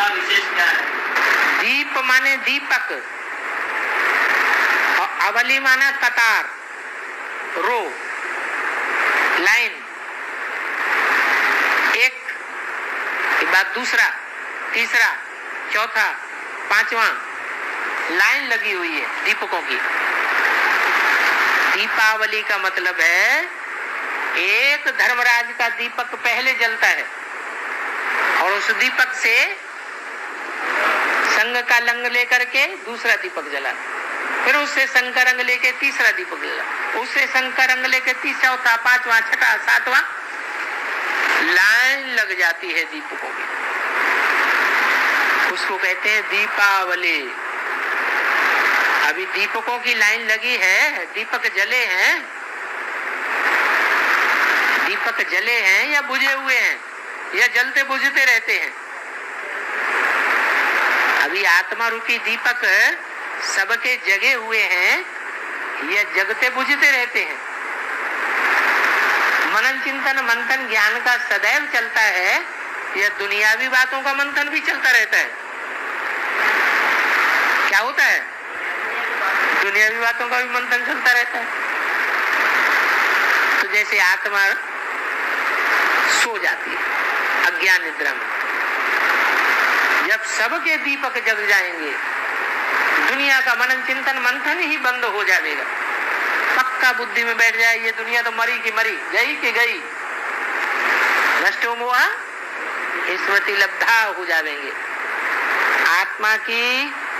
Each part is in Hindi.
का विशेष क्या है? दीप माने दीपक और अवली माना कतार, रो, लाइन, एक के बाद दूसरा, तीसरा, चौथा, पांचवा, लाइन लगी हुई है दीपकों की। दीपावली का मतलब है एक धर्मराज का दीपक पहले जलता है और उस दीपक से संग का लंग लेकर के दूसरा दीपक जला, फिर उससे संग का रंग लेके तीसरा दीपक जला, उससे संग का रंग लेके तीसरा, चौथा, पांचवा, छठा, सातवां, लाइन लग जाती है दीपकों की। उसको कहते हैं दीपावली। अभी दीपकों की लाइन लगी है, दीपक जले हैं, दीपक जले हैं या बुझे हुए हैं या जलते बुझते रहते हैं। अभी आत्मा रूपी दीपक सबके जगे हुए हैं या जगते बुझते रहते हैं। मनन चिंतन मंथन ज्ञान का सदैव चलता है या दुनियावी बातों का मंथन भी चलता रहता है? क्या होता है? दुनियावी बातों का भी मंथन चलता रहता है। तो जैसे आत्मा सो जाती है अज्ञान निद्रा में, जब सबके दीपक जग जाएंगे दुनिया का मनन चिंतन मंथन ही बंद हो जाएगा। पक्का बुद्धि में बैठ जाए ये दुनिया तो मरी की मरी, गई की गई, नष्टो मोहा स्मृति लब्धा हो जाएंगे।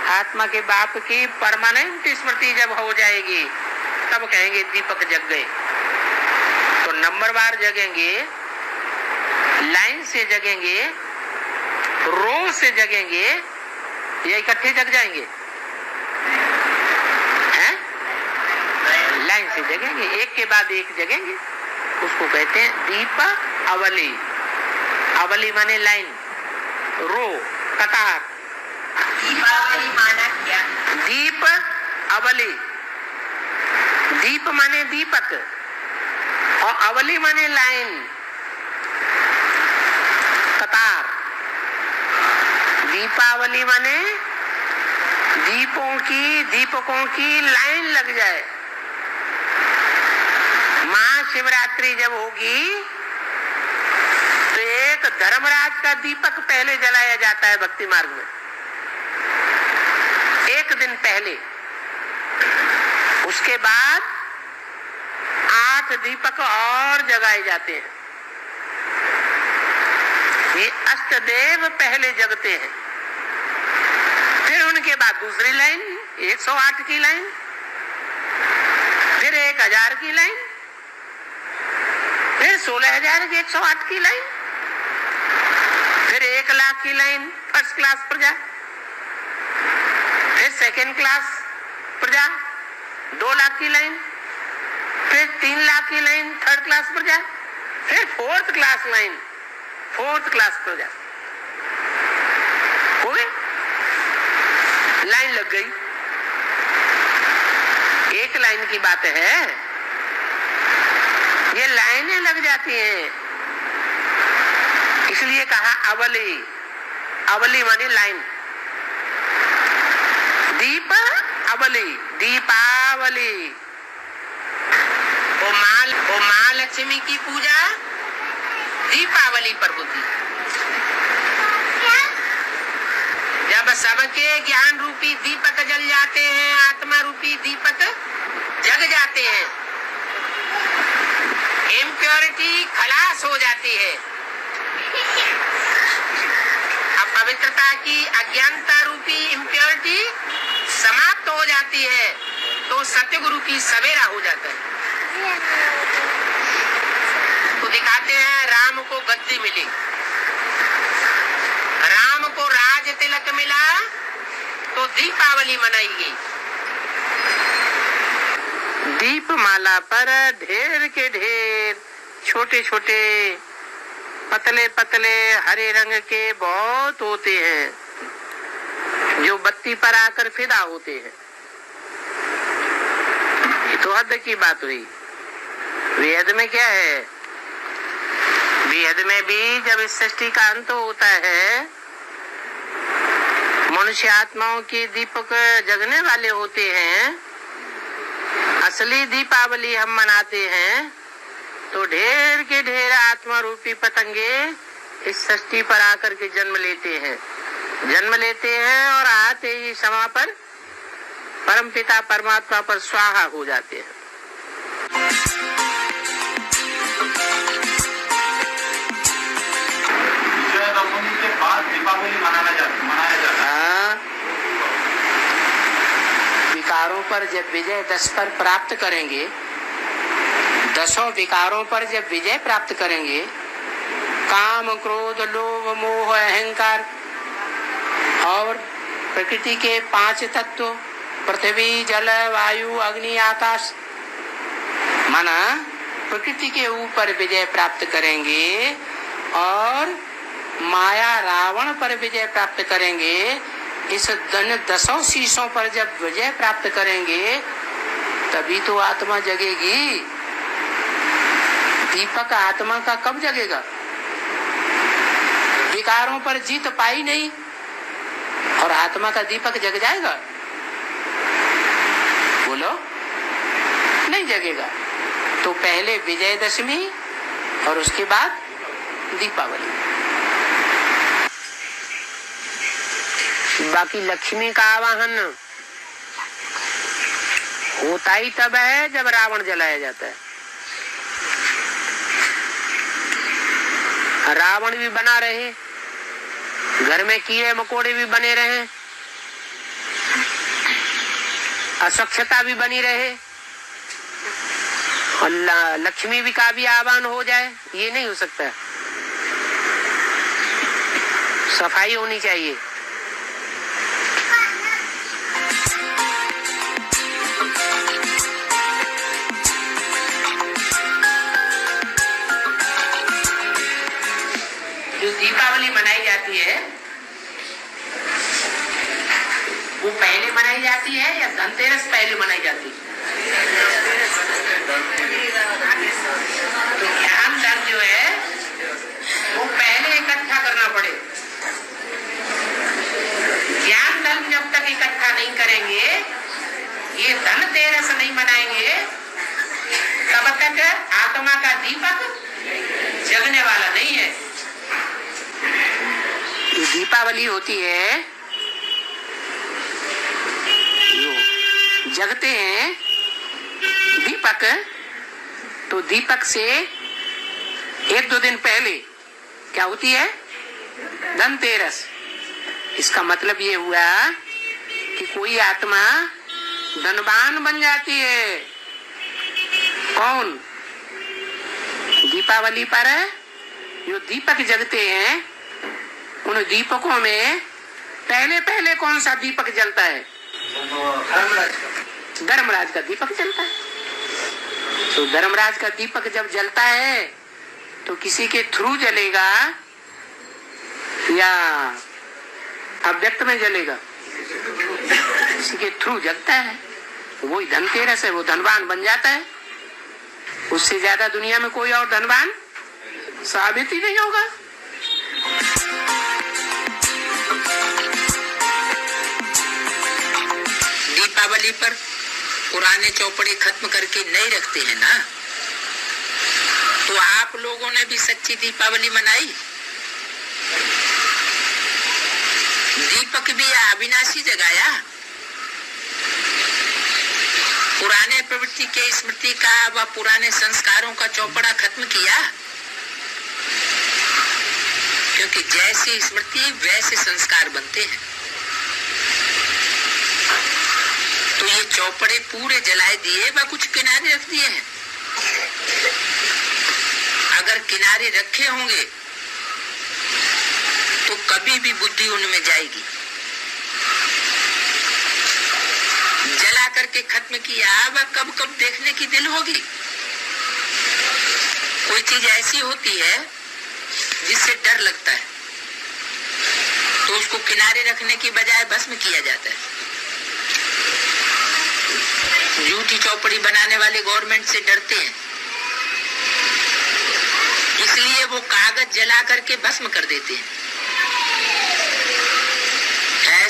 आत्मा के बाप की परमानेंट स्मृति जब हो जाएगी तब कहेंगे दीपक जग गए। तो नंबरवार जगेंगे, लाइन से जगेंगे, रो से जगेंगे या इकट्ठे जग जाएंगे? हैं? लाइन से जगेंगे, एक के बाद एक जगेंगे। उसको कहते हैं दीप अवली। अवली माने लाइन, रो, कतार। दीपावली माना क्या? दीप अवली, दीप माने दीपक और अवली माने लाइन, कतार। दीपावली माने दीपकों की लाइन लग जाए। महाशिवरात्रि जब होगी तो एक धर्मराज का दीपक पहले जलाया जाता है भक्ति मार्ग में, एक दिन पहले। उसके बाद 8 दीपक और जगाए जाते हैं। ये अष्टदेव पहले जगते हैं, फिर उनके बाद दूसरी लाइन 108 की लाइन, फिर 1000 की लाइन, फिर 16,000 की 108 की लाइन, फिर 1,00,000 की लाइन फर्स्ट क्लास प्रजा, फिर सेकेंड क्लास प्रजा 2,00,000 की लाइन, फिर 3,00,000 की लाइन थर्ड क्लास प्रजा, फिर fourth class line fourth class प्रजा। हो गए? लाइन लग गई। एक लाइन की बात है, ये लाइनें लग जाती हैं। इसलिए कहा अवली। अवली मानी लाइन। दीप अवली, दीपावली। वो माँ लक्ष्मी की पूजा दीपावली पर होती है। जब सबके ज्ञान रूपी दीपक जल जाते हैं, आत्मा रूपी दीपक जग जाते हैं, इम्प्योरिटी खलास हो जाती है। अब पवित्रता की अज्ञानता रूपी इम्प्योरिटी समाप्त हो जाती है तो सत्यगुरु की सवेरा हो जाता है। तो दिखाते हैं राम को गद्दी मिली, राम को राज तिलक मिला तो दीपावली मनाई गई। दीपमाला पर ढेर के ढेर छोटे छोटे पतले पतले हरे रंग के बहुत होते हैं जो बत्ती पर आकर फिदा होते हैं। ये तो हद की बात हुई। वेद में क्या है? वेद में भी जब इस सृष्टि का अंत होता है मनुष्य आत्माओं के दीपक जगने वाले होते हैं। असली दीपावली हम मनाते हैं तो ढेर के ढेर आत्मा रूपी पतंगे इस सृष्टि पर आकर के जन्म लेते हैं और आते ही समा पर परमपिता परमात्मा पर स्वाहा हो जाते हैं। के बाद दीपावली मनाया जाता है। विकारों पर जब विजय दस पर प्राप्त करेंगे, दसों विकारों पर जब विजय प्राप्त करेंगे, काम क्रोध लोभ मोह अहंकार और प्रकृति के 5 तत्व पृथ्वी जल वायु अग्नि आकाश माना प्रकृति के ऊपर विजय प्राप्त करेंगे और माया रावण पर विजय प्राप्त करेंगे। इस दसों शीशों पर जब विजय प्राप्त करेंगे तभी तो आत्मा जगेगी। दीपक आत्मा का कब जगेगा? विकारों पर जीत पाई नहीं और आत्मा का दीपक जग जाएगा? बोलो, नहीं जगेगा। तो पहले विजयदशमी और उसके बाद दीपावली। बाकी लक्ष्मी का आवाहन होता ही तब है जब रावण जलाया जाता है। रावण भी बना रहे, घर में कीड़े मकोड़े भी बने रहे, अस्वच्छता भी बनी रहे और लक्ष्मी भी का भी आह्वान हो जाए, ये नहीं हो सकता। सफाई होनी चाहिए। जो दीपावली मनाई जाती है वो पहले मनाई जाती है या धनतेरस पहले मनाई जाती है? तो ज्ञान धन जो है वो पहले इकट्ठा करना पड़े। ज्ञान धन जब तक इकट्ठा नहीं करेंगे, ये धनतेरस नहीं मनाएंगे, तब तक आत्मा का दीपक जगने वाला नहीं है। दीपावली होती है, जगते हैं दीपक, तो दीपक से 1-2 दिन पहले क्या होती है? धनतेरस। इसका मतलब ये हुआ कि कोई आत्मा धनवान बन जाती है। कौन? दीपावली पर जो दीपक जगते हैं, उन दीपकों में पहले पहले कौन सा दीपक जलता है? धर्मराज का दीपक जलता है। तो धर्मराज का दीपक जब जलता है तो किसी के थ्रू जलेगा या अव्यक्त में जलेगा? किसी के थ्रू जलता है, वही धनतेरस है, वो धनवान बन जाता है। उससे ज्यादा दुनिया में कोई और धनवान साबित ही नहीं होगा। दीपावली पर पुराने चौपड़े खत्म करके नए रखते हैं ना, तो आप लोगों ने भी सच्ची दीपावली मनाई। दीपक भी अविनाशी जगाया, पुराने प्रवृत्ति के स्मृति का व पुराने संस्कारों का चौपड़ा खत्म किया, क्योंकि जैसी स्मृति वैसे संस्कार बनते हैं। तो ये चौपड़े पूरे जलाए दिए व कुछ किनारे रख दिए हैं। अगर किनारे रखे होंगे तो कभी भी बुद्धि उनमें जाएगी। जला करके खत्म किया वह कब कब देखने की दिल होगी। कोई चीज ऐसी होती है जिससे डर लगता है तो उसको किनारे रखने की बजाय भस्म किया जाता है। झूठी चौपड़ी बनाने वाले गवर्नमेंट से डरते हैं, इसलिए वो कागज जला करके भस्म कर देते हैं।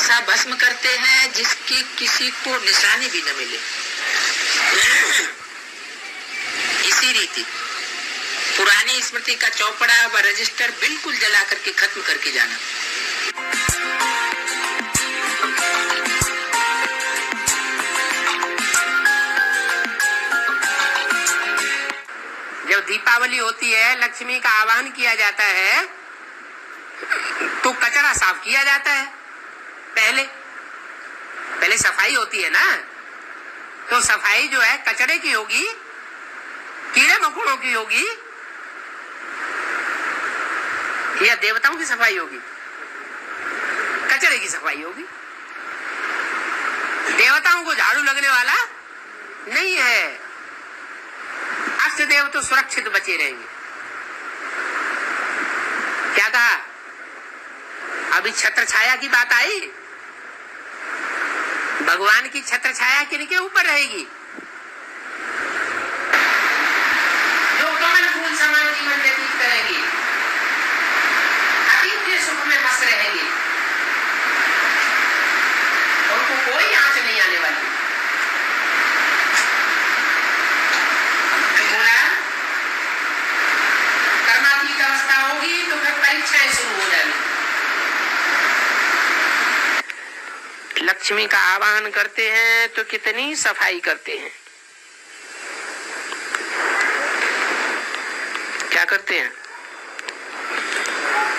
ऐसा भस्म करते हैं जिसकी किसी को निशानी भी न मिले। इसी रीति पुरानी स्मृति का चौपड़ा व रजिस्टर बिल्कुल जला करके खत्म करके जाना। जब दीपावली होती है, लक्ष्मी का आवाहन किया जाता है, तो कचरा साफ किया जाता है। पहले सफाई होती है ना, तो सफाई जो है कचरे की होगी, कीड़े मकोड़ों की होगी, या देवताओं की सफाई होगी? कचरे की सफाई होगी। देवताओं को झाड़ू लगने वाला नहीं है। अष्ट देव तो सुरक्षित बचे रहेंगे। क्या कहा? अभी छत्र छाया की बात आई। भगवान की छत्र छाया किनके ऊपर रहेगी? जो कमल फूल समान जीवन व्यतीत करेंगे, अतीत सुख में मस्त रहेंगे, उनको कोई आंच नहीं आने वाली। बोला कर्मातीत अवस्था होगी तो फिर परीक्षाएं शुरू हो जाएंगी। लक्ष्मी का आवाहन करते हैं तो कितनी सफाई करते हैं। क्या करते हैं?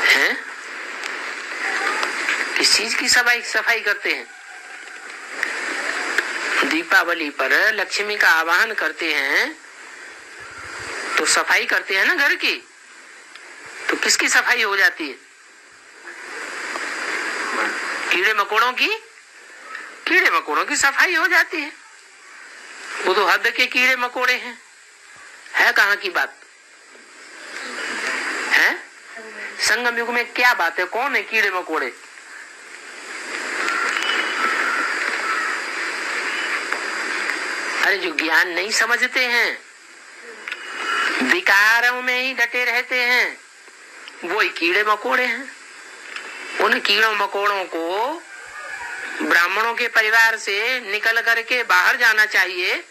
हैं? किस चीज की सफाई करते हैं? दीपावली पर लक्ष्मी का आवाहन करते हैं तो सफाई करते हैं ना घर की। तो किसकी सफाई हो जाती है? कीड़े मकोड़ों की सफाई हो जाती है। वो तो हद के कीड़े मकोड़े हैं। है कहाँ की बात है? संगम युग में क्या बात है? कौन है कीड़े मकोड़े? अरे जो ज्ञान नहीं समझते हैं, विकारों में ही डटे रहते हैं, वो ही कीड़े मकोड़े हैं। उन कीड़ों मकोड़ों को ब्राह्मणों के परिवार से निकल करके बाहर जाना चाहिए,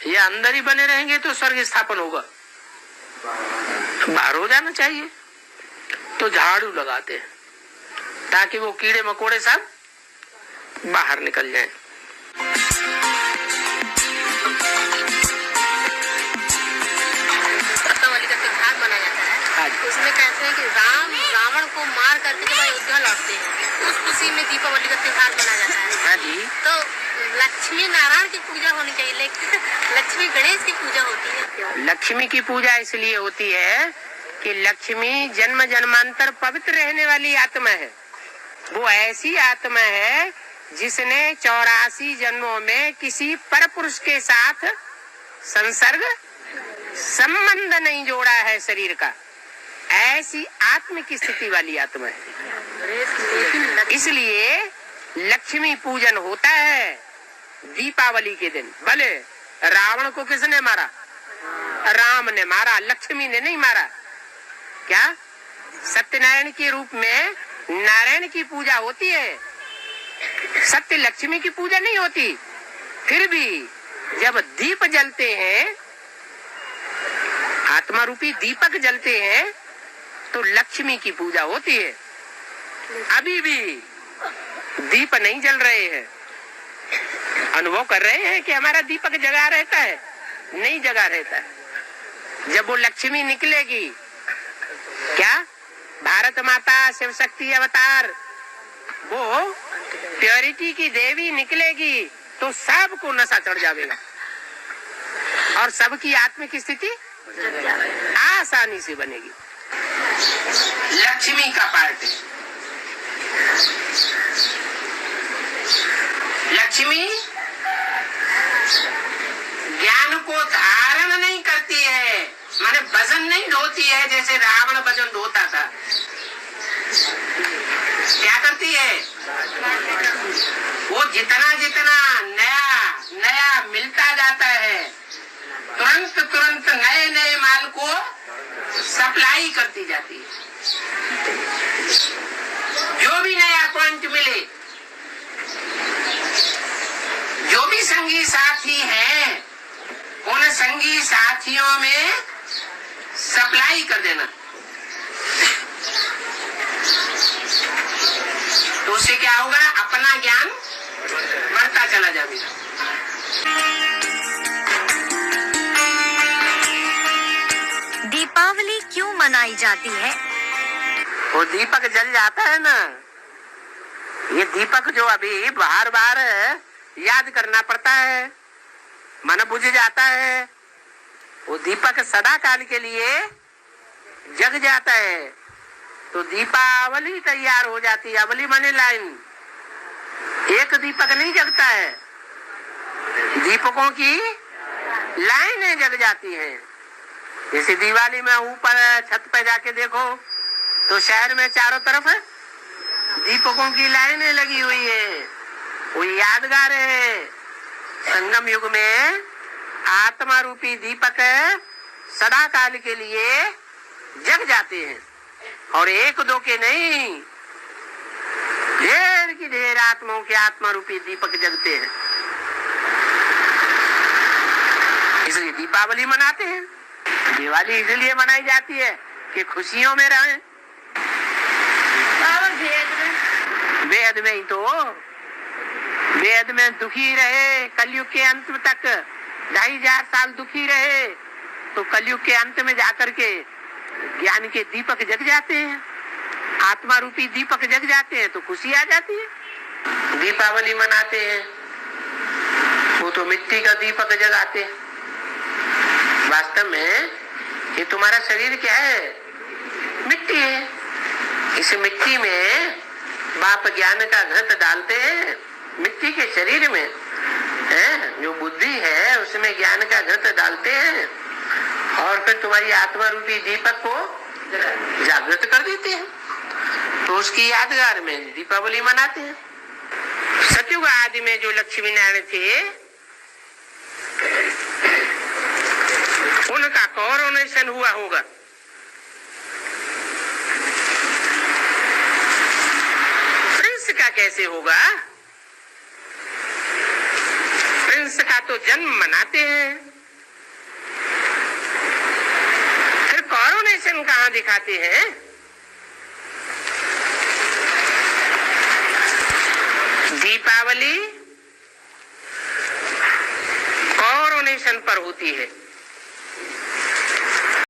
या अंदर ही बने रहेंगे तो स्वर्ग स्थापन होगा? बाहर हो जाना चाहिए। तो झाड़ू लगाते हैं ताकि वो कीड़े मकोड़े सब बाहर निकल जाएं। दीपावली का त्योहार मनाया जाता है। उसमें कहते हैं कि रावण को मार करके जब अयोध्या लौटते हैं, उस खुशी में दीपावली का त्योहार मनाया जाता है। हाँ जी। तो लक्ष्मी नारायण की पूजा होनी चाहिए, लेकिन लक्ष्मी गणेश की पूजा होती है क्यों? लक्ष्मी की पूजा इसलिए होती है कि लक्ष्मी जन्म जन्मांतर पवित्र रहने वाली आत्मा है। वो ऐसी आत्मा है जिसने 84 जन्मों में किसी पर पुरुष के साथ संसर्ग संबंध नहीं जोड़ा है शरीर का। ऐसी आत्म की स्थिति वाली आत्मा है। इसलिए लक्ष्मी पूजन होता है दीपावली के दिन। भले रावण को किसने मारा? राम ने मारा, लक्ष्मी ने नहीं मारा। क्या सत्यनारायण के रूप में नारायण की पूजा होती है, सत्य लक्ष्मी की पूजा नहीं होती। फिर भी जब दीप जलते हैं, आत्मा रूपी दीपक जलते हैं, तो लक्ष्मी की पूजा होती है। अभी भी दीप नहीं जल रहे हैं, अनुभव कर रहे हैं कि हमारा दीपक जगा रहता है? नहीं जगा रहता है। जब वो लक्ष्मी निकलेगी, क्या भारत माता शिव शक्ति अवतार, वो प्योरिटी की देवी निकलेगी, तो सबको नशा चढ़ जाएगा और सबकी आत्मिक स्थिति आसानी से बनेगी। लक्ष्मी का पार्ट है। लक्ष्मी ज्ञान को धारण नहीं करती है, माने वजन नहीं ढोती है जैसे रावण वजन ढोता था। क्या करती है? वो जितना जितना नया मिलता जाता है, तुरंत नए माल को सप्लाई करती जाती है। जो भी नया पॉइंट मिले संगी साथी हैं, उन संगी साथियों में सप्लाई कर देना। तो उससे क्या होगा, अपना ज्ञान बढ़ता चला जाएगा। दीपावली क्यों मनाई जाती है? वो दीपक जल जाता है ना, ये दीपक जो अभी बार बार याद करना पड़ता है, मन बुझ जाता है, वो दीपक सदा काल के लिए जग जाता है, तो दीपावली तैयार हो जाती है। अवली माने लाइन, एक दीपक नहीं जगता है, दीपकों की लाइनें जग जाती हैं। जैसे दिवाली में ऊपर छत पे जाके देखो तो शहर में चारों तरफ दीपकों की लाइनें लगी हुई है, वो यादगार है। संगम युग में आत्मा रूपी दीपक सदा काल के लिए जग जाते हैं, और एक दो के नहीं, ढेर की ढेर आत्माओं के आत्मा रूपी दीपक जगते हैं। इसलिए दीपावली मनाते हैं। दिवाली इसलिए मनाई जाती है कि खुशियों में रहें। वेद में ही तो, वेद में दुखी रहे कलयुग के अंत तक, 2500 साल दुखी रहे, तो कलयुग के अंत में जाकर के ज्ञान के दीपक जग जाते हैं, आत्मा रूपी दीपक जग जाते हैं, तो खुशी आ जाती है। दीपावली मनाते हैं, वो तो मिट्टी का दीपक जगाते हैं। वास्तव में ये तुम्हारा शरीर क्या है, मिट्टी है। इस मिट्टी में बाप ज्ञान का घट डालते हैं, मिट्टी के शरीर में है जो बुद्धि है उसमें ज्ञान का घट डालते हैं, और फिर तुम्हारी आत्मा रूपी दीपक को जागृत कर देते हैं। तो उसकी यादगार में दीपावली मनाते हैं। सतयुग आदि में जो लक्ष्मी नारायण थे, उनका कोरोनेशन हुआ होगा। प्रिंस का कैसे होगा? प्रिंस का तो जन्म मनाते हैं, फिर कोरोनेशन कहाँ दिखाते हैं? दीपावली कोरोनेशन पर होती है।